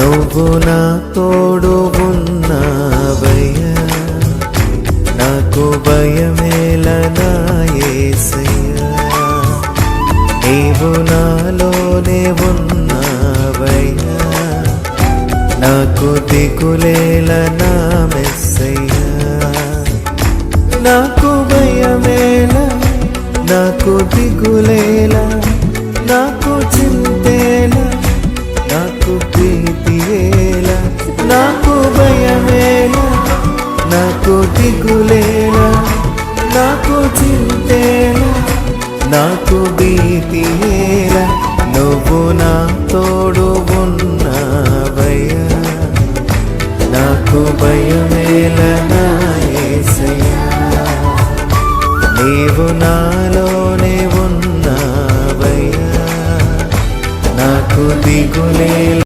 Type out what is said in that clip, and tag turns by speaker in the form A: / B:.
A: నువ్వు నా తోడు ఉన్నావయ్యా, నాకు భయమేల నా యేసయ్యా. నీవు నాలోనే ఉన్నావయ్యా, నాకు దిగులేల నా మెస్సయ్యా. నాకు భయమేల, నాకు దిగులేల, నాకు చింతేల